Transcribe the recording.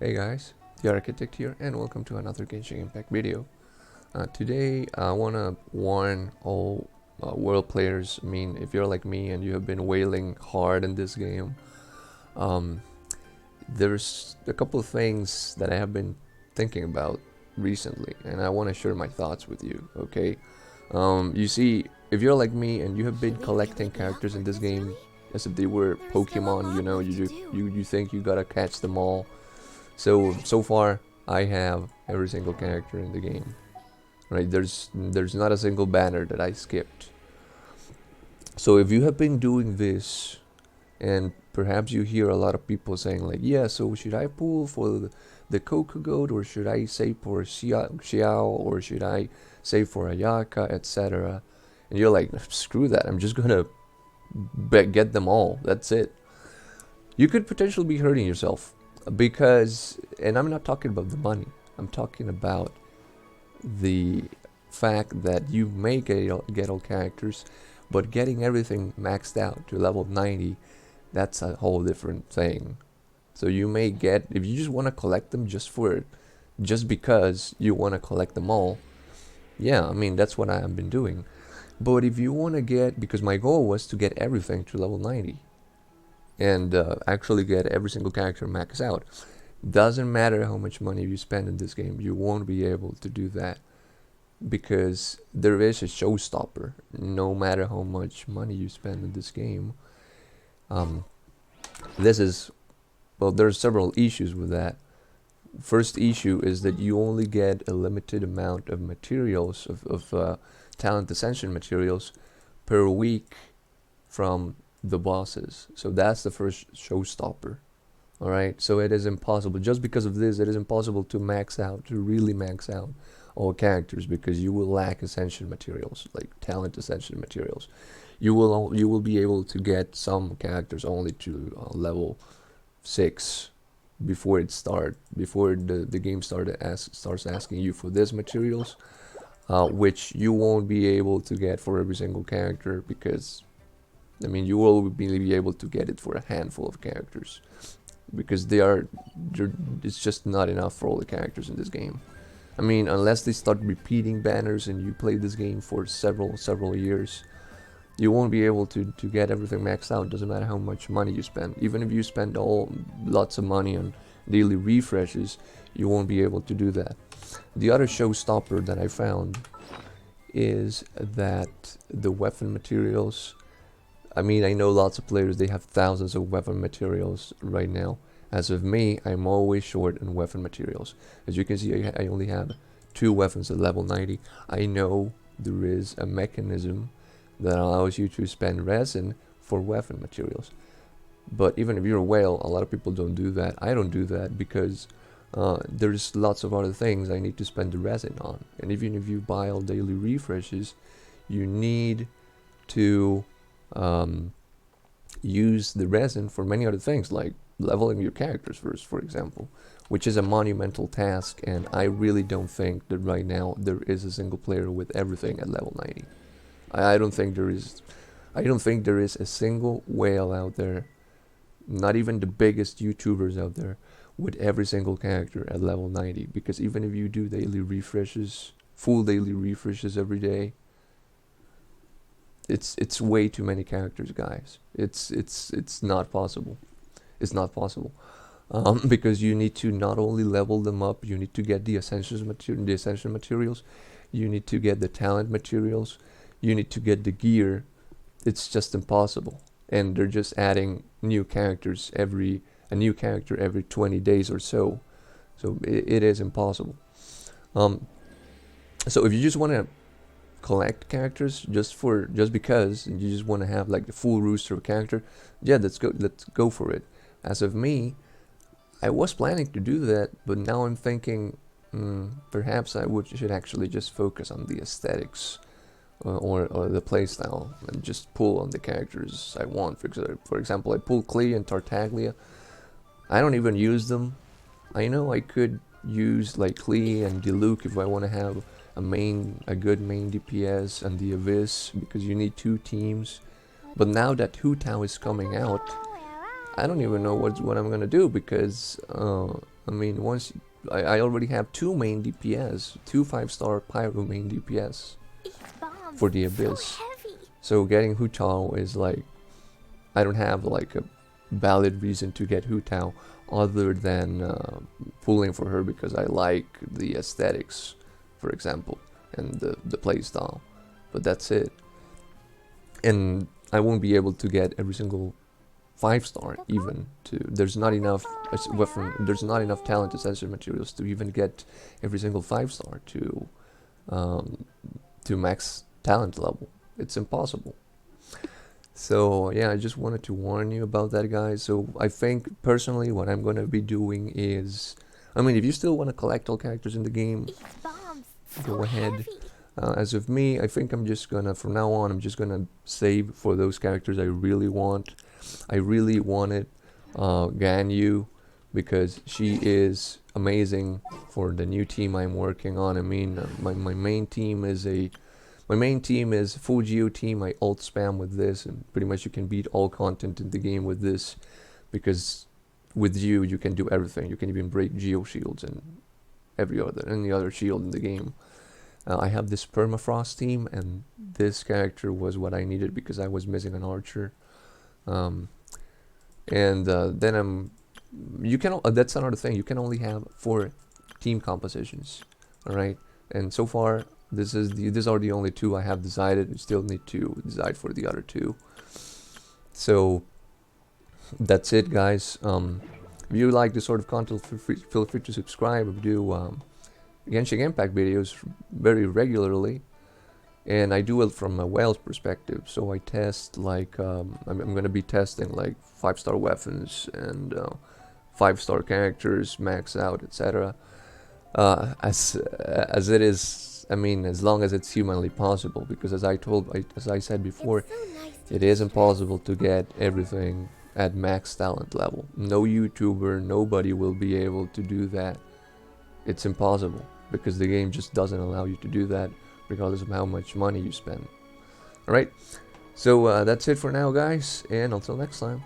Hey guys, the Architect here, and welcome to another Genshin Impact video. Today I want to warn all world players. I mean, if you're like me and you have been wailing hard in this game, um, there's a couple of things that I have been thinking about recently, and I want to share my thoughts with you, okay? You see, if you're like me and you have been collecting characters in this game as if they were Pokemon, you think you gotta catch them all. So far, I have every single character in the game. Right? There's not a single banner that I skipped. So if you have been doing this, and perhaps you hear a lot of people saying like, yeah, so should I pull for the Coco Goat, or should I save for Xiao, or should I save for Ayaka, etc. And you're like, screw that, I'm just gonna get them all. That's it. You could potentially be hurting yourself because, and I'm not talking about the money, I'm talking about the fact that you may get all characters, but getting everything maxed out to level 90, that's a whole different thing. So you may get, if you just want to collect them just because you want to collect them all, yeah, I mean, that's what I've been doing. But if you want to get, because my goal was to get everything to level 90 and actually get every single character maxed out. Doesn't matter how much money you spend in this game, you won't be able to do that because there is a showstopper. No matter how much money you spend in this game, this is, well, there's several issues with that. First issue is that you only get a limited amount of materials, of talent ascension materials per week from the bosses. So that's the first showstopper. Alright, so it is impossible. Just because of this, it is impossible to really max out all characters, because you will lack ascension materials, like talent ascension materials. You will be able to get some characters only to level 6 before the game starts asking you for these materials, which you won't be able to get for every single character, because I mean, you will be able to get it for a handful of characters, because it's just not enough for all the characters in this game. I mean, unless they start repeating banners and you play this game for several years, you won't be able to get everything maxed out. Doesn't matter how much money you spend. Even if you spend lots of money on daily refreshes, you won't be able to do that. The other showstopper that I found is that the weapon materials, I mean, I know lots of players, they have thousands of weapon materials right now. As of me, I'm always short on weapon materials. As you can see, I only have 2 weapons at level 90. I know there is a mechanism that allows you to spend resin for weapon materials. But even if you're a whale, a lot of people don't do that. I don't do that because there's lots of other things I need to spend the resin on. And even if you buy all daily refreshes, you need to use the resin for many other things, like leveling your characters first, for example, which is a monumental task, and I really don't think that right now there is a single player with everything at level 90. I don't think there is a single whale out there, not even the biggest YouTubers out there, with every single character at level 90, because even if you do daily refreshes, full daily refreshes every day, it's way too many characters, guys. It's not possible. It's not possible. Because you need to not only level them up, you need to get the ascension materials, you need to get the talent materials, you need to get the gear. It's just impossible. And they're just adding a new character every 20 days or so. So it is impossible. So if you just want to collect characters just because, and you just want to have like the full rooster of character, yeah, let's go for it. As of me, I was planning to do that, but now I'm thinking perhaps I should actually just focus on the aesthetics or the playstyle and just pull on the characters I want. For example, I pull Klee and Tartaglia. I don't even use them. I know I could use like Klee and Diluc if I want to have a good main DPS and the Abyss, because you need 2 teams. But now that Hu Tao is coming out, I don't even know what I'm gonna do, because I mean, once I already have two main DPS, two 5-star Pyro main DPS for the Abyss. So getting Hu Tao is like, I don't have like a valid reason to get Hu Tao other than pulling for her because I like the aesthetics, for example, and the playstyle. But that's it. And I won't be able to get every single 5-star even to. There's not enough weapon. There's not enough talent ascension materials to even get every single 5-star to max talent level. It's impossible. So yeah, I just wanted to warn you about that, guys. So I think personally what I'm gonna be doing is, I mean, if you still want to collect all characters in the game, go ahead. As of me, I think I'm just gonna, from now on, I'm just gonna save for those characters I really want. I really wanted Ganyu because she is amazing for the new team I'm working on. I mean, my main team is full Geo team. I ult spam with this, and pretty much you can beat all content in the game with this, because with you can do everything. You can even break Geo shields and any other shield in the game. I have this permafrost team, and this character was what I needed because I was missing an archer. Then you can. That's another thing. You can only have 4 team compositions. All right, and so far these are the only 2 I have decided. You still need to decide for the other 2. So that's it, guys. If you like this sort of content, feel free to subscribe. I do Genshin Impact videos very regularly, and I do it from a Wales perspective. So I test like I'm gonna be testing like 5-star weapons and 5-star characters, max out, etc. As it is, I mean, as long as it's humanly possible, because as I said before, it is impossible to get everything at max talent level. No YouTuber, nobody will be able to do that. It's impossible because the game just doesn't allow you to do that, regardless of how much money you spend. Alright, so that's it for now, guys, and until next time.